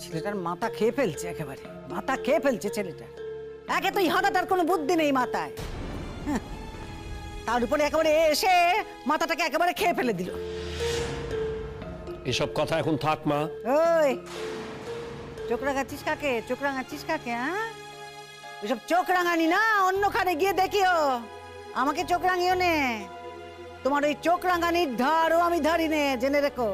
ছেলেটার মাথা খেয়ে ফেলছে, একেবারে মাথা খেয়ে ফেলছে ছেলেটা। একে তো ইহাদা তার কোনো বুদ্ধি নেই মাথায়, তার উপরে একেবারে এসে মাথাটাকে একেবারে খেয়ে ফেলে দিল। এসব কথা এখন থাক মা। ওই চোখ রাঙাচ্ছিস কাকে? চোখ রাঙাচ্ছিস কাকে? হ্যাঁ, এসব চোখ রাঙানি না, অন্যখানে গিয়ে দেখিও। আমাকে চোখ রাঙিও নে। তোমার ওই চোখ রাঙানির ধারও আমি ধারি নে, জেনে রেখো।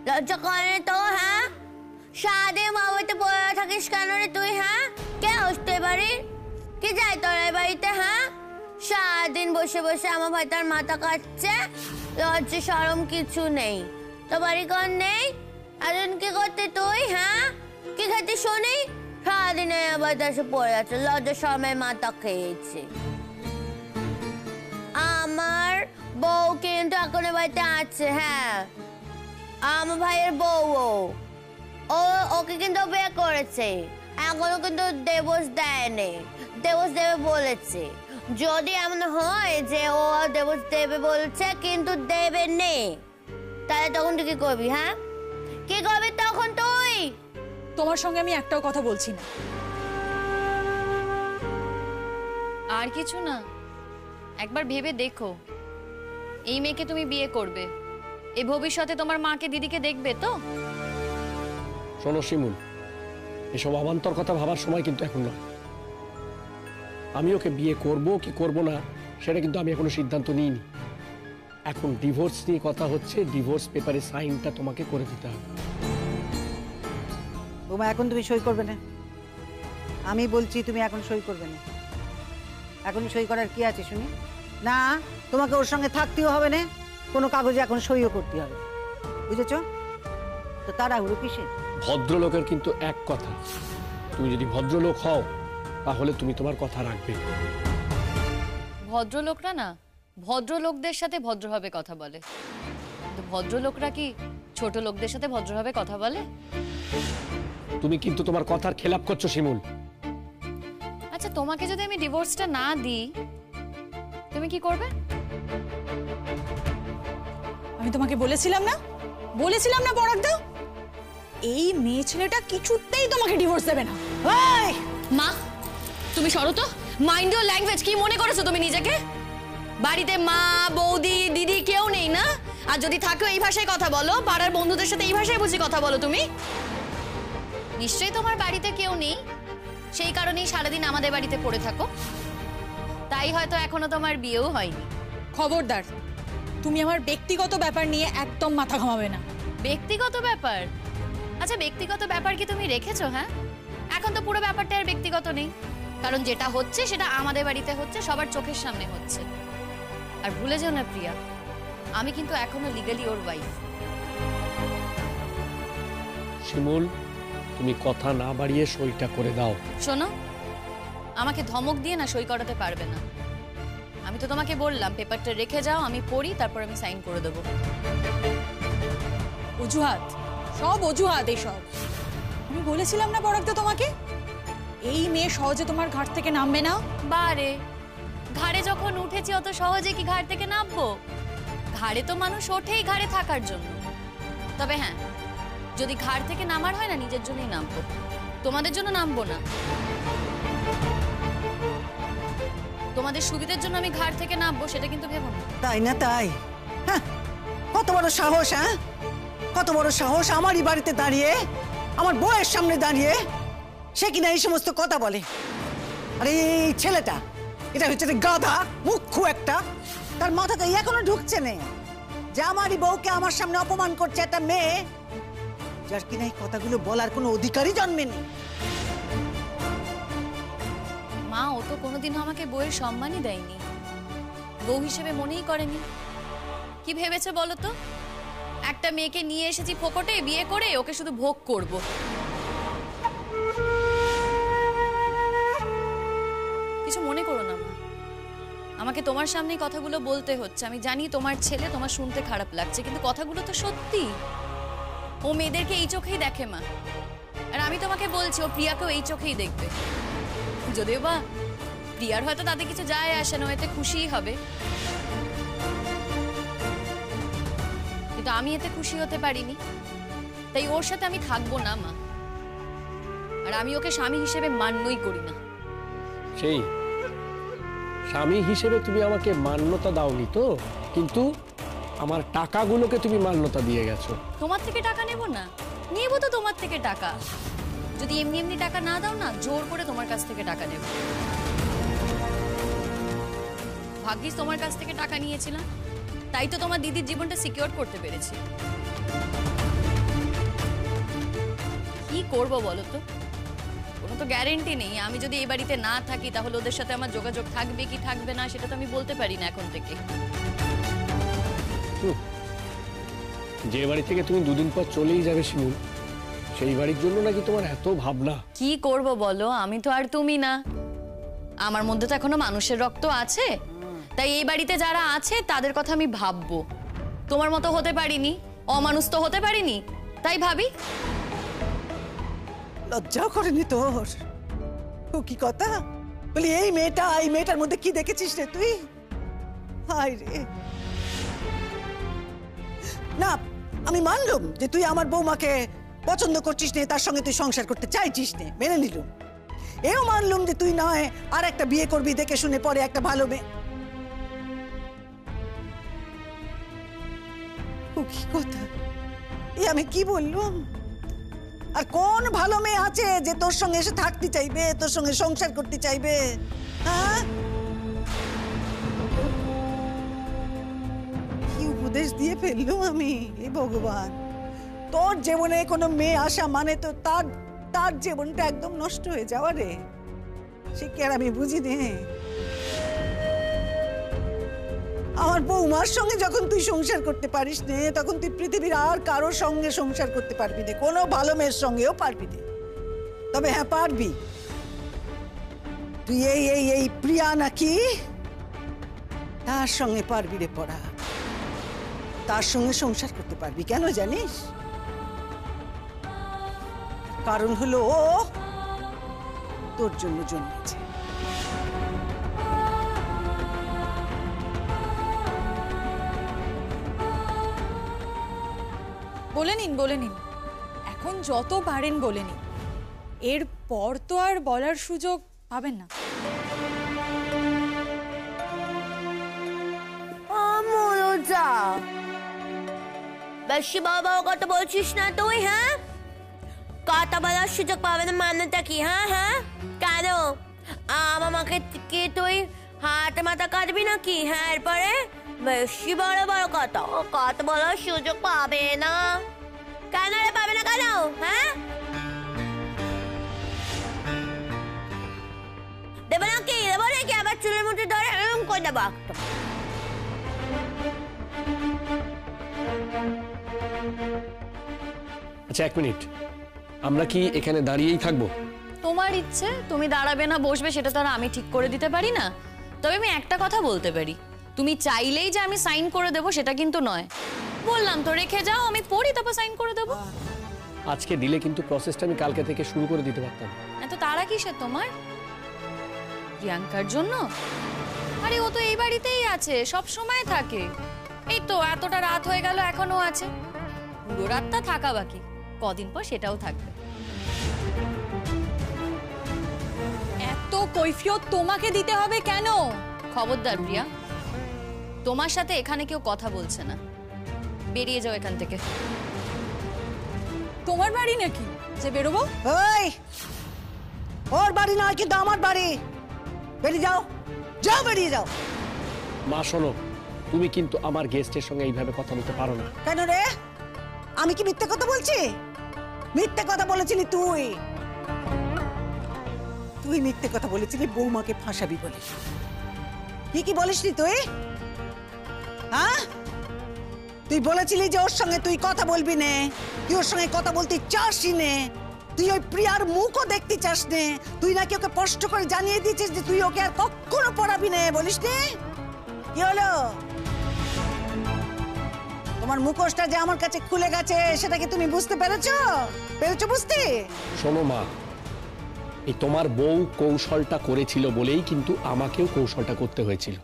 লজ্জা করে তো? হ্যাঁ, সারাদিন বাড়িতে পড়ে থাকিস কেন রে তুই? হ্যাঁ, কে আসতে পারি? কি যাই তোর এই বাড়িতে? হ্যাঁ, সারাদিন বসে বসে আমার ভাই তার মাথা কাটছে, লজ্জা শরম কিছু নেই। তো বাড়ি ঘর নেই, এখন কি করতে তুই? হ্যাঁ, কি খেতে শুনি? সারাদিনে আবার দেশে পড়ে আছে, লজ্জা শরমের মাথা খেয়েছে। আমার বউ কিন্তু এখন বাড়িতে আছে। হ্যাঁ, আমার ভাইয়ের বউ, ও ওকে কিন্তু বিয়ে করেছে, এখনো কিন্তু ডিভোর্স দেয়নি। ডিভোর্স দেবে বলেছে। যদি এমন হয় যে ও ডিভোর্স দেবে বলছে কিন্তু দেবে নে, তাহলে তখন তুই কি করবি? হ্যাঁ, কি করবি তখন তুই? তোমার সঙ্গে আমি একটাও কথা বলছি না। আর কিছু না, একবার ভেবে দেখো, এই মেয়েকে তুমি বিয়ে করবে, এই ভবিষ্যতে তোমার মাকে দিদিকে দেখবে তো? শোনো শিমুল, এসব অবান্তর কথা ভাবার সময় কিন্তু এখন নয়। আমি ওকে বিয়ে করব কি করব না সেটা কিন্তু আমি এখনো সিদ্ধান্ত নিইনি। এখন ডিভোর্স নিয়ে কথা হচ্ছে, ডিভোর্স পেপারে সাইনটা তোমাকে করে দিতে হবে। বৌমা, এখন তুমি সই করবে না। আমি বলছি তুমি এখন সই করবে না। এখন সই করার কি আছে শুনি? না, তোমাকে ওর সঙ্গে থাকতেও হবে না, কোনো কাগজে এখন সইও করতে হবে, বুঝেছো তো? তাড়াহুড়ো কিসে? ভদ্রলোকের কিন্তু এক কথা, তুমি যদি ভদ্রলোক হও তাহলে তুমি তোমার কথা রাখবে। ভদ্রলোকরা না ভদ্রলোকদের সাথে ভদ্রভাবে কথা বলে, কিন্তু ভদ্রলোকরা কি ছোট লোকদের সাথে ভদ্রভাবে কথা বলে? তুমি কিন্তু তোমার কথার খেলাপ করছো শিমুল। আচ্ছা, তোমাকে যদি আমি ডিভোর্সটা না দিই তুমি কি করবে? আমি তোমাকে বলেছিলাম না পরাগদা, এই মেয়ে ছেলেটা কিছুতেই তোমাকে ডিভোর্স দেবে না। মা, তুমি সরো তো। Mind your language. কি মনে করেছো তুমি নিজেকে? বাড়িতে মা, বৌদি, দিদি কেউ নেই না? আর যদি থাকো এই ভাষায় কথা বলো, পাড়ার বন্ধুদের সাথে এই ভাষায় বুঝি কথা বলো তুমি? নিশ্চয়ই তোমার বাড়িতে কেউ নেই, সেই কারণেই সারাদিন আমাদের বাড়িতে পড়ে থাকো। তাই হয়তো এখনো তোমার বিয়েও হয়নি। খবরদার, তুমি আমার ব্যক্তিগত ব্যাপার নিয়ে একদম মাথা ঘামাবে না। ব্যক্তিগত ব্যাপার? আচ্ছা, ব্যক্তিগত ব্যাপার কি তুমি রেখেছো? হ্যাঁ, এখন তো পুরো ব্যাপারটা আর ব্যক্তিগত নেই, কারণ যেটা হচ্ছে সেটা আমাদের বাড়িতে হচ্ছে, সবার চোখের সামনে হচ্ছে। আর ভুলে যেও না প্রিয়া, আমি কিন্তু এখনো লিগালি ওর ওয়াইফ। শিমুল, তুমি কথা না বাড়িয়ে সইটা করে দাও। শোনো, আমাকে ধমক দিয়ে না সই করাতে পারবে না। আমি তো তোমাকে বললাম পেপারটা রেখে যাও, আমি পড়ি, তারপর আমি সাইন করে দেবো। অজুহাত, সব অজুহাত এসব। আমি বলেছিলাম না পরাগদা তোমাকে, এই মেয়ে সহজে তোমার ঘাট থেকে নামবে না। বারে, ঘাড়ে যখন উঠেছি অত সহজে কি ঘাট থেকে নামবো? ঘাড়ে তো মানুষ ওঠেই ঘাড়ে থাকার জন্য। তবে হ্যাঁ, যদি ঘাড় থেকে নামার হয় না, নিজের জন্যই নামবো, তোমাদের জন্য নামবো না। তোমাদের সুবিধার জন্য আমি ঘাড় থেকে নামবো, সেটা কিন্তু ভেবো না। তাই না? তাই? হ্যাঁ, কত বড় সাহস! হ্যাঁ, কত বড় সাহস আমারই বাড়িতে দাঁড়িয়ে, আমার বউয়ের সামনে দাঁড়িয়ে সে কিনা এই সমস্ত কথা বলে। আরে এই ছেলেটা, এটা হচ্ছে গাধা, মুখ্য একটা। তার মাথাতে এখনো ঢুকছে না যে আমারই বউকে আমার সামনে অপমান করছে একটা মেয়ে, যার কিনা এই কথাগুলো বলার কোনো অধিকারই জন্মেনি। মা, ও তো কোনোদিনও আমাকে বউয়ের সম্মানই দেয়নি, বউ হিসেবে মনেই করেনি। কি ভেবেছে বলো তো? একটা মেয়েকে নিয়ে এসেছি ফোকটে, বিয়ে করে ওকে শুধু ভোগ করব। কিছু মনে করো না মা, আমাকে তোমার সামনেই কথাগুলো বলতে হচ্ছে। আমি জানি তোমার ছেলে, তোমার শুনতে খারাপ লাগছে, কিন্তু কথাগুলো তো সত্যি। ও মেয়েদেরকে এই চোখেই দেখে মা, আর আমি তোমাকে বলছি ও প্রিয়াকেও এই চোখেই দেখবে। যদিও বা প্রিয়ার হয়তো তাতে কিছু যায় আসে না, এতে খুশিই হবে, কিন্তু আমি এতে খুশি হতে পারিনি। তাই ওর সাথে আমি থাকবো না মা। আর আমি ওকে স্বামী হিসেবে মান্যই করি না। সেই স্বামী হিসেবে তুমি আমাকে মান্যতা দাওনি তো, কিন্তু আমার টাকাগুলোকে তুমি মান্যতা দিয়ে গেছো। তোমার থেকে টাকা নেব না? নেবো তো তোমার থেকে টাকা। যদি এমনি এমনি টাকা না দাও না, জোর করে তোমার কাছ থেকে টাকা নেব। ভাগ্যিস তোমার কাছ থেকে টাকা নিয়েছিলাম, তাই তো তোমার দিদির জীবনটা সিকিউর করতে পেরেছি। কি করব বলো তো? কোনো তো গ্যারেন্টি নেই। আমি যদি এই বাড়িতে না থাকি তাহলে ওদের সাথে আমার যোগাযোগ থাকবে কি থাকবে না সেটা তো আমি বলতে পারি না এখন থেকে। যে বাড়ি থেকে তুমি দুদিন পর চলেই যাবে শিমুল, সেই বাড়ির জন্য নাকি তোমার এত ভাবনা? কি করব বলো, আমি তো আর তুমি না। আমার মধ্যে তো এখনো মানুষের রক্ত আছে, তাই এই বাড়িতে যারা আছে তাদের কথা আমি ভাববো। তোমার মতো হতে পারিনি, অমানুষ তো হতে পারিনি, তাই ভাবি। লজ্জাও করেনি তোর? ও কি কথা বলি, এই মেয়েটার মধ্যে কি দেখেছিস রে তুই? হায় রে। না, আমি মানলাম যে তুই আমার বৌমাকে পছন্দ করছিস নে, তার সঙ্গে তুই সংসার করতে চাইছিস নে, মেনে নিলুম। এও মানলুম যে তুই নয় আর একটা বিয়ে করবি দেখে শুনে, পরে একটা ভালো মেয়ে। ও কি কথা, এ আমি কি বললুম? আর কোন ভালো মেয়ে আছে যে তোর সঙ্গে এসে থাকতে চাইবে, তোর সঙ্গে সংসার করতে চাইবে? হ্যাঁ, কি উপদেশ দিয়ে ফেললুম আমি, এ ভগবান। তোর জীবনে কোনো মেয়ে আসা মানে তো তার জীবনটা একদম নষ্ট হয়ে যাওয়া রে। সে কি আর আমি বুঝি নে? আমার বৌমার সঙ্গে যখন তুই সংসার করতে পারিস নে, তখন তুই পৃথিবীর আর কারোর সঙ্গে সংসার করতে পারবি না, কোনো ভালো মেয়ের সঙ্গেও পারবি না। তবে হ্যাঁ পারবি, তুই এই প্রিয়া নাকি, তার সঙ্গে পারবি রে পড়া, তার সঙ্গে সংসার করতে পারবি। কেন জানিস? কারণ হলো ও তোর জন্য জন্মেছে। বলে নিন, এখন যত পারেন বলে নিন। এরপর তো আর বলার সুযোগ পাবেন না। বেশি বাবা কথা বলছিস না তুই? হ্যাঁ, কথা বলার সুযোগ পাবে না মানেটা কি? হ্যাঁ হ্যাঁ, কেন আমাকে কি তুই হাতে মাথা কাটবি নাকি? হ্যাঁ, এরপরে বেশি বড় বড় কথা বলার সুযোগ পাবে না। কেন রে, পাবে না কেন? হ্যাঁ, দেবো নাকি? দেবো নাকি আবার চুলের মধ্যে ধরে এরকম করে দেবো? আচ্ছা, এক মিনিট, আমরা কি এখানে দাঁড়িয়েই থাকবো? তোমার ইচ্ছে, তুমি দাঁড়াবে না বসবে সেটা তো আর আমি ঠিক করে দিতে পারি না। তবে আমি একটা কথা বলতে পারি, তুমি চাইলেই যে আমি সাইন করে দেবো সেটা কিন্তু নয়। বললাম তো রেখে যাও, আমি পড়ি তারপর সাইন করে দেবো। আজকে দিলে কিন্তু প্রসেসটা আমি কালকে থেকে শুরু করে দিতে পারতাম। এত তাড়া কিসের তোমার? প্রিয়াঙ্কার জন্য? আরে ও তো এই বাড়িতেই আছে, সব সময় থাকে। এই তো এতটা রাত হয়ে গেল, এখনো আছে। পুরো রাতটা থাকা বাকি, কদিন পর সেটাও থাকবে। এত কৈফিয়ত তোমাকে দিতে হবে কেন? খবরদার প্রিয়া, তোমার সাথে এখানে কেউ কথা বলছে না। বেরিয়ে যাও এখান থেকে। তোমার বাড়ি নাকি যে বেরোবো? ওই, ওর বাড়ি নয় কিন্তু আমার বাড়ি। বেরিয়ে যাও, যাও, বেরিয়ে যাও। মা শোনো, তুমি কিন্তু আমার গেস্টের সঙ্গে এইভাবে কথা বলতে পারো না। কেন রে, আমি কি মিথ্যে কথা বলছি? মিথ্যে কথা বলেছিলি তুই। তুই মিথ্যে কথা বলেছিলি বৌমাকে ফাঁসাবি বলে। কি বলিসনি তুই? হ্যাঁ, তুই বলেছিলি যে ওর সঙ্গে তুই কথা বলবি নে, তুই ওর সঙ্গে কথা বলতে চাসই নে, তুই ওই প্রিয়ার মুখও দেখতে চাস নে। তুই নাকি ওকে স্পষ্ট করে জানিয়ে দিয়েছিস যে তুই ওকে আর কখনো পড়াবি নে, বলিস নে? কি হলো? তোমার মুখোশটা যে আমার কাছে খুলে গেছে সেটা কি তুমি বুঝতে পেরেছো বুঝতে? শোনো মা, এই তোমার বউ কৌশলটা করেছিল বলেই কিন্তু আমাকেও কৌশলটা করতে হয়েছিল।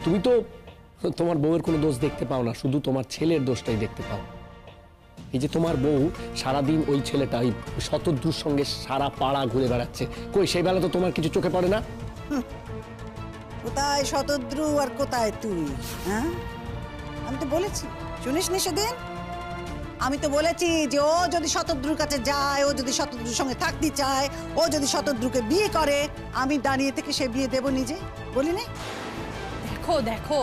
তুমি তো তোমার বউয়ের কোনো দোষ দেখতে পাও না, শুধু তোমার ছেলের দোষটাই দেখতে পাও। এই যে তোমার বউ সারাদিন ওই ছেলেটা ওই শতদ্রুর সঙ্গে সারা পাড়া ঘুরে বেড়াচ্ছে, কই সেই বেলা তো তোমার কিছু চোখে পড়ে না? কোথায় শতদ্রু আর কোথায় তুই? হ্যাঁ, আমি তো বলেছি, শুনিস নি সেদিন? আমি তো বলেছি যে ও যদি শতদ্রুর কাছে যায়, ও যদি শতদ্রুর সঙ্গে থাকতে চায়, ও যদি শতদ্রুকে বিয়ে করে, আমি দাঁড়িয়ে থেকে সে বিয়ে দেব নিজে, বলি না? দেখো দেখো,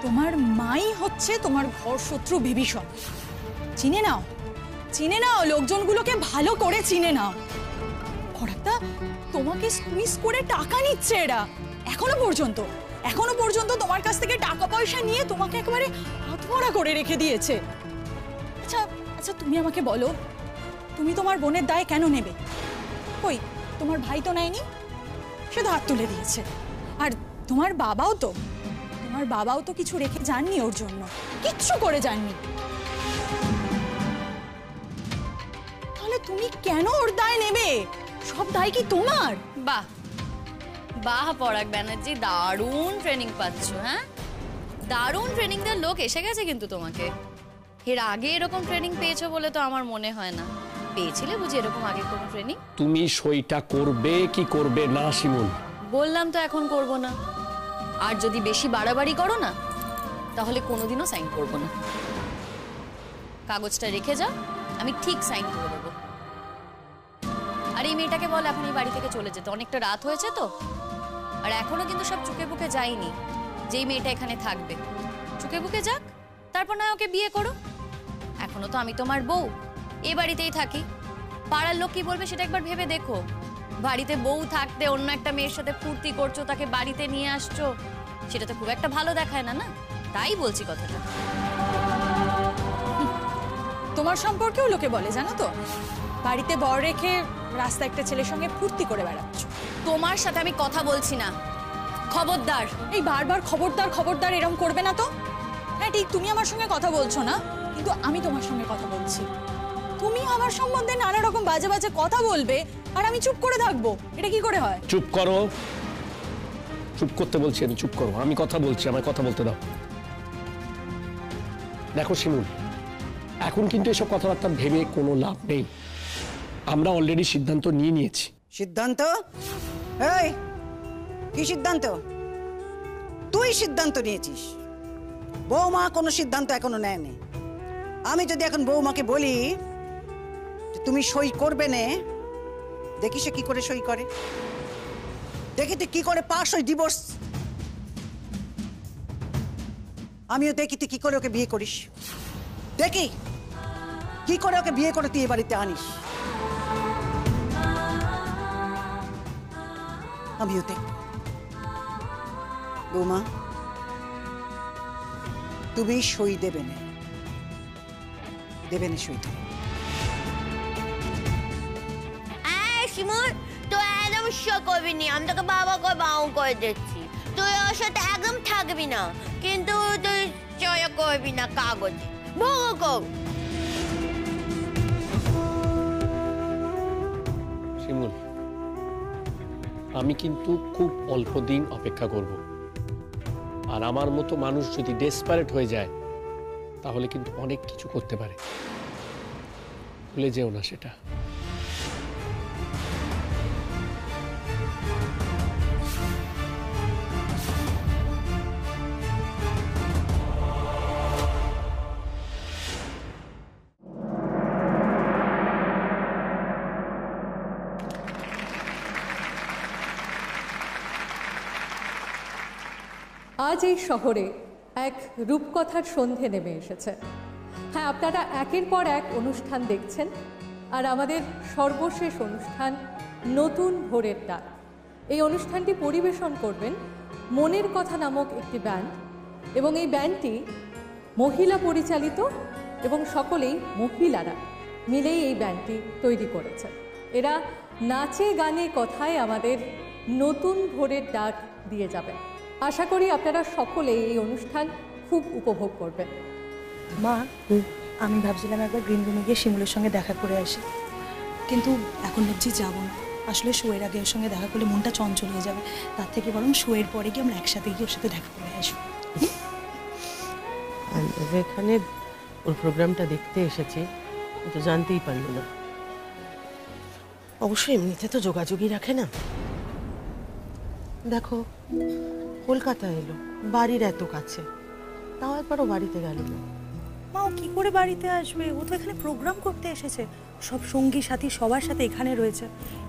তোমার মাই হচ্ছে তোমার ঘর শত্রু বিভীষণ। চিনে নাও, চিনে নাও, লোকজনগুলোকে ভালো করে চিনে নাও। খড়াক্তা, তোমাকে স্কুইজ করে টাকা নিচ্ছে এরা। এখনো পর্যন্ত তোমার কাছ থেকে টাকা পয়সা নিয়ে তোমাকে একেবারে হাতমরা করে রেখে দিয়েছে। আচ্ছা আচ্ছা, তুমি আমাকে বলো, তুমি তোমার বোনের দায় কেন নেবে? কই, তোমার ভাই তো নেয়নি, সে তো হাত তুলে দিয়েছে। আর তোমার বাবাও তো কিছু রেখে যাননি ওর জন্য, কিচ্ছু করে যাননি। তাহলে তুমি কেন ওর দায় নেবে? সব দায় কি তোমার? বাহ বাহ পরাগ ব্যানার্জি, দারুণ ট্রেনিং পাচ্ছ। হ্যাঁ, দারুণ ট্রেনিং দেওয়ার লোক এসে গেছে কিন্তু তোমাকে। এর আগে এরকম ট্রেনিং পেয়েছো বলে তো আমার মনে হয় না। পেয়েছিলে বুঝি এরকম আগে কোনো ট্রেনিং? তুমি সইটা করবে কি করবে না শিমুল? বললাম তো এখন করব না। আর যদি বেশি বাড়াবাড়ি করো না, তাহলে কোনোদিনও সাইন করব না। কাগজটা রেখে যাও, আমি ঠিক সাইন করে দেবো। আর এই মেয়েটাকে বল এখন এই বাড়ি থেকে চলে যেতে, অনেকটা রাত হয়েছে তো। আর এখনো কিন্তু সব চুকে বুকে যায়নি যেই মেয়েটা এখানে থাকবে। চুকে বুকে যাক, তারপর না ওকে বিয়ে করো। এখনো তো আমি তোমার বউ, এই বাড়িতেই থাকি। পাড়ার লোক কি বলবে সেটা একবার ভেবে দেখো। বাড়িতে বউ থাকতে অন্য একটা মেয়ের সাথে ফুর্তি করছো, তাকে বাড়িতে নিয়ে আসছো, সেটা তো খুব একটা ভালো দেখায় না, না? তাই বলছি কথাটা। তোমার সম্পর্কেও লোকে বলে, জানো তো, বাড়িতে বর রেখে রাস্তায় একটা ছেলের সঙ্গে ফুর্তি করে বেড়াচ্ছ। তোমার সাথে আমি কথা বলছি না, খবরদার। এই বারবার খবরদার খবরদার এরকম করবে না তো। হ্যাঁ ঠিক, তুমি আমার সঙ্গে কথা বলছো না, কিন্তু আমি তোমার সঙ্গে কথা বলছি। তুমি আমার সম্বন্ধে নানা রকম বাজে বাজে কথা বলবে আর আমি চুপ করে থাকবো, এটা কি করে হয়? চুপ করো, চুপ করতে বলছি আমি, চুপ করো। আমি কথা বলছি, আমায় কথা বলতে দাও। দেখো শিমুল, এখন কিন্তু এসব কথাবার্তা ভেবে কোনো লাভ নেই। আমরা অলরেডি সিদ্ধান্ত নিয়ে নিয়েছি। সিদ্ধান্ত? এই কি সিদ্ধান্ত? তুই সিদ্ধান্ত নিয়েছিস, বৌমা কোনো সিদ্ধান্ত এখনো নেয়নি। আমি যদি এখন বৌমাকে বলি যে তুমি সই করবে না, দেখি সে কি করে সই করে, দেখি তুই কি করে পাস ওই ডিভোর্স। আমিও দেখি তুই কি করে ওকে বিয়ে করিস, দেখি কি করে ওকে বিয়ে করে তুই এ বাড়িতে আনিস। আমিও দেখ। বৌমা, তুমি সই দেবে না, দেবে না সই। শিমুল, তুই একদম সই করবি নি, আমি তোকে বাবা করে বাউ করে দিচ্ছি। তুই ওর সাথে একদম থাকবি না, কিন্তু তুই সই করবি না কাগজে, ভোগ কর। শিমুল, আমি কিন্তু খুব অল্প দিন অপেক্ষা করব। আর আমার মতো মানুষ যদি ডেসপারেট হয়ে যায়, তাহলে কিন্তু অনেক কিছু করতে পারে। ভুলে যেও না সেটা। আজ এই শহরে এক রূপকথার সন্ধে নেমে এসেছে। হ্যাঁ, আপনারা একের পর এক অনুষ্ঠান দেখছেন, আর আমাদের সর্বশেষ অনুষ্ঠান নতুন ভোরের ডাক। এই অনুষ্ঠানটি পরিবেশন করবেন মনের কথা নামক একটি ব্যান্ড, এবং এই ব্যান্ডটি মহিলা পরিচালিত এবং সকলেই মহিলারা মিলেই এই ব্যান্ডটি তৈরি করেছে। এরা নাচে গানে কথায় আমাদের নতুন ভোরের ডাক দিয়ে যাবেন। আশা করি আপনারা সকলেই এই অনুষ্ঠান খুব উপভোগ করবেন। মা, আমি ভাবছিলাম একবার গ্রিন রুমে গিয়ে শিমুলের সঙ্গে দেখা করে আসি, কিন্তু এখন ভাবছি যাবো না। আসলে শোয়ের আগে ওর সঙ্গে দেখা করলে মনটা চঞ্চল হয়ে যাবে, তার থেকে বরং শোয়ের পরে গিয়ে আমরা একসাথে গিয়ে ওর সাথে দেখা করে আসবো। আমাদের এখানে ওর প্রোগ্রামটা দেখতে এসেছে, ও তো জানতেই পারল না। অবশ্য এমনিতে তো যোগাযোগই রাখে না। দেখো, কলকাতা এলো, বাড়ির এত কাছে, তাও একবারও বাড়িতে গেল না। মা ও কি করে বাড়িতে আসবে? ও তো এখানে প্রোগ্রাম করতে এসেছে, সব সঙ্গী সাথী সবার সাথে এখানে রয়েছে।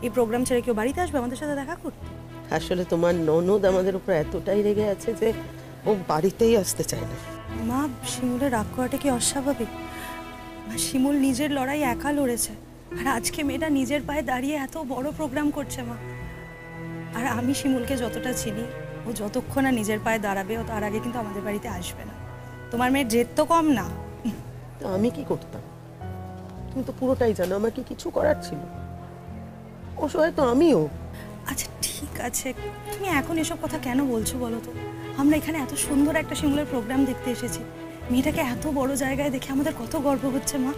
এই প্রোগ্রাম ছেড়ে কেউ বাড়িতে আসবে আমাদের সাথে দেখা করতে? আসলে তোমার ননদ আমাদের উপর এতটাই রেগে আছে যে ও বাড়িতেই আসতে চায় না। মা, শিমুলের রাগ করাটা কি অস্বাভাবিক? মা, শিমুল নিজের লড়াই একা লড়েছে, আর আজকে মেয়েটা নিজের পায়ে দাঁড়িয়ে এত বড় প্রোগ্রাম করছে মা। আর আমি শিমুলকে যতটা চিনি, ও যতক্ষণ না নিজের পায়ে দাঁড়াবে ও তার আগে কিন্তু আমাদের বাড়িতে আসবে না। তোমার মেয়ের জেদ তো কম না। তো আমি কি করতাম? তুমি তো পুরোটাই জানো, আমার কি কিছু করার ছিল? ও হয়তো আমিও। আচ্ছা ঠিক আছে, তুমি এখন এসব কথা কেন বলছো বলো তো? আমরা এখানে এত সুন্দর একটা শিমুলের প্রোগ্রাম দেখতে এসেছি, মেয়েটাকে এত বড় জায়গায় দেখে আমাদের কত গর্ব হচ্ছে মা।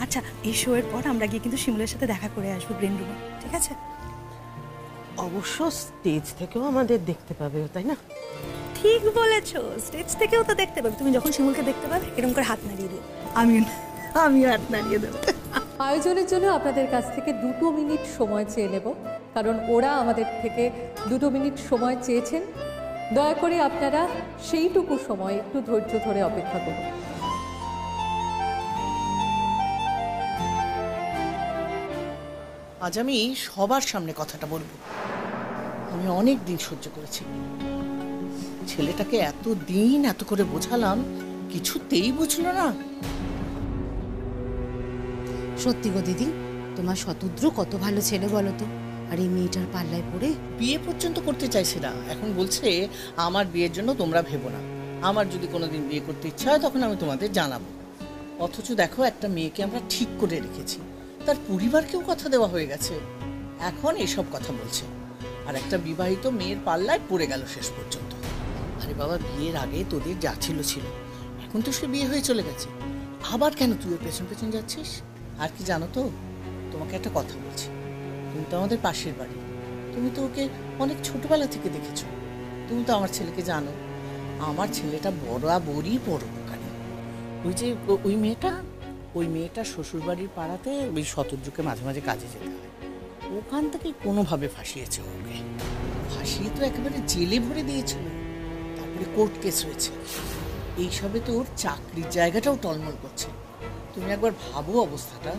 আচ্ছা, এই শো এর পর আমরা গিয়ে কিন্তু শিমুলের সাথে দেখা করে আসবো গ্রিন রুমে, ঠিক আছে? অবশ্য স্টেজ থেকেও আমাদের দেখতে পাবে, তাই না? ঠিক বলেছো, স্টেজ থেকেও তো দেখতে পাবে। তুমি যখন শিমুলকে দেখতে পাবে এরকম করে হাত নাড়িয়ে দিও, আমিও হাত নাড়িয়ে দেবো। আয়োজনের জন্য আপনাদের কাছ থেকে 2 মিনিট সময় চেয়ে নেব, কারণ ওরা আমাদের থেকে 2 মিনিট সময় চেয়েছেন। দয়া করে আপনারা সেইটুকু সময় একটু ধৈর্য ধরে অপেক্ষা করুন। আজ আমি সবার সামনে কথাটা বলবো। আমি অনেক দিন সহ্য করেছি, ছেলেটাকে এত দিন এত করে বোঝালাম, কিছুতেই বুঝলো না। সত্যি গো দিদি, তোমার শতদ্রু কত ভালো ছেলে বলো তো, আর এই মেয়েটার পাল্লায় পড়ে বিয়ে পর্যন্ত করতে চাইছে না। এখন বলছে আমার বিয়ের জন্য তোমরা ভেবো না, আমার যদি কোনোদিন বিয়ে করতে ইচ্ছা হয় তখন আমি তোমাদের জানাবো। অথচ দেখো, একটা মেয়েকে আমরা ঠিক করে রেখেছি, তার পরিবারকেও কথা দেওয়া হয়ে গেছে, এখন এসব কথা বলছে। আর একটা বিবাহিত মেয়ের পাল্লায় পড়ে গেল শেষ পর্যন্ত। আরে বাবা, বিয়ের আগে তোদের যা ছিল ছিল, এখন তো সে বিয়ে হয়ে চলে গেছে, আবার কেন তুই ওর পেছন পেছন যাচ্ছিস? আর কি জানো তো, তোমাকে একটা কথা বলছি, তুমি তো আমাদের পাশের বাড়ি, তুমি তো ওকে অনেক ছোটবেলা থেকে দেখেছো, তুমি তো আমার ছেলেকে জানো। আমার ছেলেটা বরাবরই পরোপকারী। ওই মেয়েটা শ্বশুরবাড়ির পাড়াতে ওই শতদ্রুকে মাঝে মাঝে কাজে যেতে হয়, ওখান থেকে কোনোভাবে ফাঁসিয়েছে ওকে। ফাঁসিয়ে তো একেবারে জেলে ভরে দিয়েছিল, তারপরে কোর্ট কেস হয়েছে, এইসবে তো ওর চাকরির জায়গাটাও টলমল করছে। তুমি একবার ভাবো অবস্থাটা,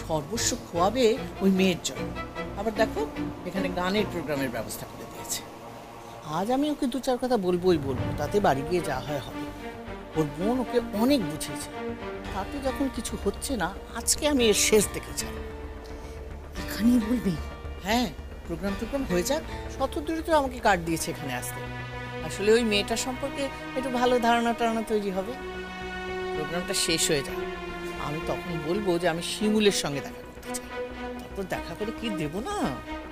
সর্বস্ব খোয়াবে ওই মেয়ের জন্য। আবার দেখো, এখানে গানের প্রোগ্রামের ব্যবস্থা করে দিয়েছে। আজ আমি ওকে 2-4 কথা বলবো, তাতে বাড়ি গিয়ে যা হয় হবে। ওর বোন ওকে অনেক বুঝিয়েছে, তাতে যখন কিছু হচ্ছে না, আজকে আমি এর শেষ দেখেছি। এখানেই বলবে? হ্যাঁ, প্রোগ্রাম হয়ে যাক, শতদ্রু তো আমাকে কার্ড দিয়েছে এখানে আসতে। আসলে ওই মেয়েটার সম্পর্কে একটু ভালো ধারণা তৈরি হবে। প্রোগ্রামটা শেষ হয়ে যাক, আমি তখন বলবো যে আমি শিমুলের সঙ্গে দেখা করতে চাই। তারপর দেখা করে কি দেবো না,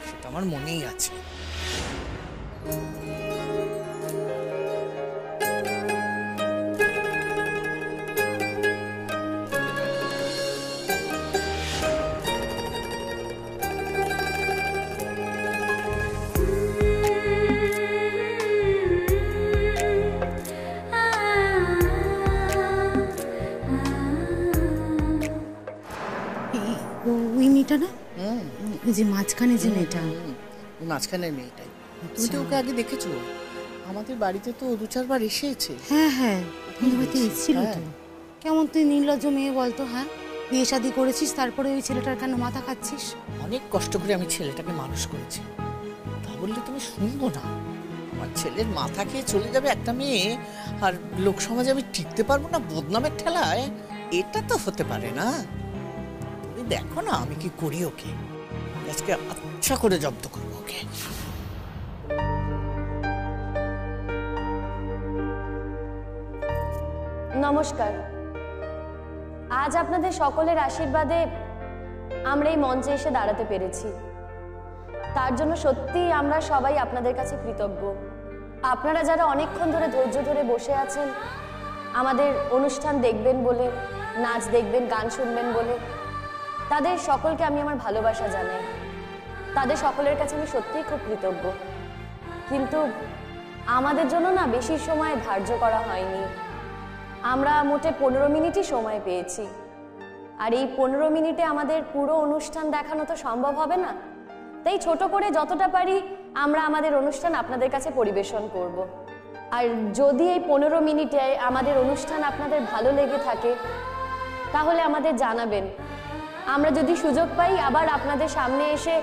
সেটা আমার মনেই আছে। ওই মেয়েটা না, ওই যে মাঝখানে যে মেয়েটা, মাঝখানের মেয়েটাই। তুমি তো ওকে আগে দেখেছো, আমাদের বাড়িতে তো 2-4 বার এসেছে। হ্যাঁ হ্যাঁ, তোমাদের বাড়িতে এসেছিল তো। কেমন তুই নির্লজ্জ মেয়ে বলতো? হ্যাঁ, বিয়ে শাদী করেছিস, তারপরে ওই ছেলেটার কেন মাথা খাচ্ছিস? অনেক কষ্ট করে আমি ছেলেটাকে মানুষ করেছি, তা বললে তুমি শুনবো না? আমার ছেলের মাথা খেয়ে চলে যাবে একটা মেয়ে, আর লোক সমাজে আমি টিকতে পারবো না বদনামের ঠেলায়? এটা তো হতে পারে না। তুমি দেখো না আমি কি করি ওকে, আজকে আচ্ছা করে জব্দ করবো ওকে। নমস্কার। আজ আপনাদের সকলের আশীর্বাদে আমরা এই মঞ্চে এসে দাঁড়াতে পেরেছি, তার জন্য সত্যিই আমরা সবাই আপনাদের কাছে কৃতজ্ঞ। আপনারা যারা অনেকক্ষণ ধরে ধৈর্য ধরে বসে আছেন আমাদের অনুষ্ঠান দেখবেন বলে, নাচ দেখবেন, গান শুনবেন বলে, তাদের সকলকে আমি আমার ভালোবাসা জানাই। তাদের সকলের কাছে আমি সত্যিই খুব কৃতজ্ঞ। কিন্তু আমাদের জন্য না বেশি সময় ধার্য করা হয়নি, আমরা মোটে 15 মিনিটই সময় পেয়েছি, আর এই 15 মিনিটে আমাদের পুরো অনুষ্ঠান দেখানো তো সম্ভব হবে না। তাই ছোট করে যতটা পারি আমরা আমাদের অনুষ্ঠান আপনাদের কাছে পরিবেশন করব। আর যদি এই 15 মিনিটে আমাদের অনুষ্ঠান আপনাদের ভালো লেগে থাকে তাহলে আমাদের জানাবেন। আমরা যদি সুযোগ পাই আবার আপনাদের সামনে এসে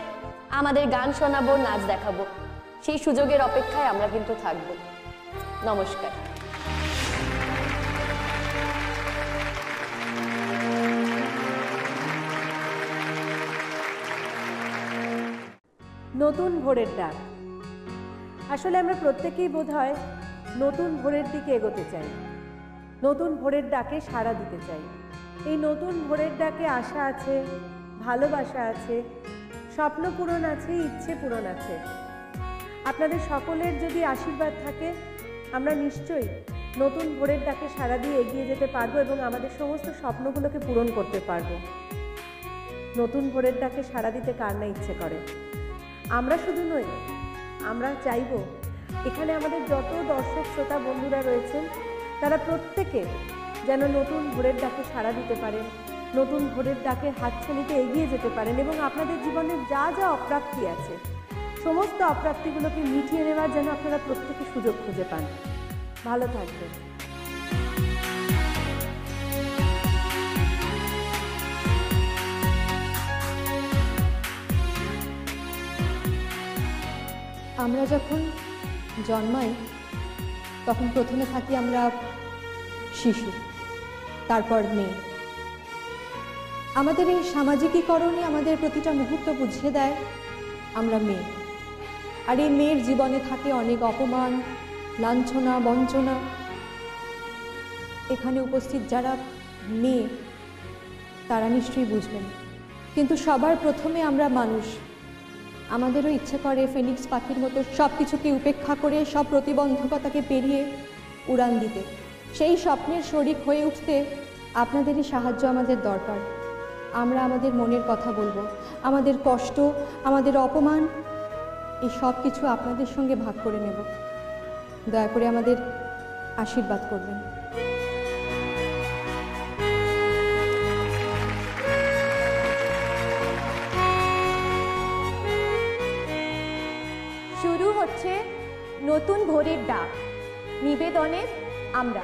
আমাদের গান শোনাবো, নাচ দেখাবো। সেই সুযোগের অপেক্ষায় আমরা কিন্তু থাকবো। নমস্কার। নতুন ভোরের ডাক। আসলে আমরা প্রত্যেকেই বোধহয় নতুন ভোরের দিকে এগোতে চাই, নতুন ভোরের ডাকে সাড়া দিতে চাই। এই নতুন ভোরের ডাকে আশা আছে, ভালোবাসা আছে, স্বপ্ন পূরণ আছে, ইচ্ছে পূরণ আছে। আপনাদের সকলের যদি আশীর্বাদ থাকে আমরা নিশ্চয়ই নতুন ভোরের ডাকে সাড়া দিয়ে এগিয়ে যেতে পারবো এবং আমাদের সমস্ত স্বপ্নগুলোকে পূরণ করতে পারবো। নতুন ভোরের ডাকে সাড়া দিতে কার না ইচ্ছে করে। আমরা শুধু নই, আমরা চাইব এখানে আমাদের যত দর্শক শ্রোতা বন্ধুরা রয়েছেন তারা প্রত্যেকে যেন নতুন ভোরের ডাকে সাড়া দিতে পারেন, নতুন ভোরের ডাকে হাতছানিতে এগিয়ে যেতে পারেন এবং আপনাদের জীবনে যা যা অপ্রাপ্তি আছে সমস্ত অপ্রাপ্তিগুলোকে মিটিয়ে নেওয়ার যেন আপনারা প্রত্যেকে সুযোগ খুঁজে পান। ভালো থাকবেন। আমরা যখন জন্মাই তখন প্রথমে থাকি আমরা শিশু, তারপর মেয়ে। আমাদের এই সামাজিকীকরণই আমাদের প্রতিটা মুহূর্ত বুঝিয়ে দেয় আমরা মেয়ে। আর এই মেয়ের জীবনে থাকে অনেক অপমান, লাঞ্ছনা, বঞ্চনা। এখানে উপস্থিত যারা মেয়ে তারা নিশ্চয়ই বুঝবেন। কিন্তু সবার প্রথমে আমরা মানুষ। আমাদেরও ইচ্ছে করে ফিনিক্স পাখির মতো সব কিছুকে উপেক্ষা করে সব প্রতিবন্ধকতাকে পেরিয়ে উড়ান দিতে। সেই স্বপ্নের শরিক হয়ে উঠতে আপনাদেরই সাহায্য আমাদের দরকার। আমরা আমাদের মনের কথা বলবো, আমাদের কষ্ট, আমাদের অপমান এই সব কিছু আপনাদের সঙ্গে ভাগ করে নেব। দয়া করে আমাদের আশীর্বাদ করবেন। শুরু হচ্ছে নতুন ভোরের ডাক। নিবেদনে আমরা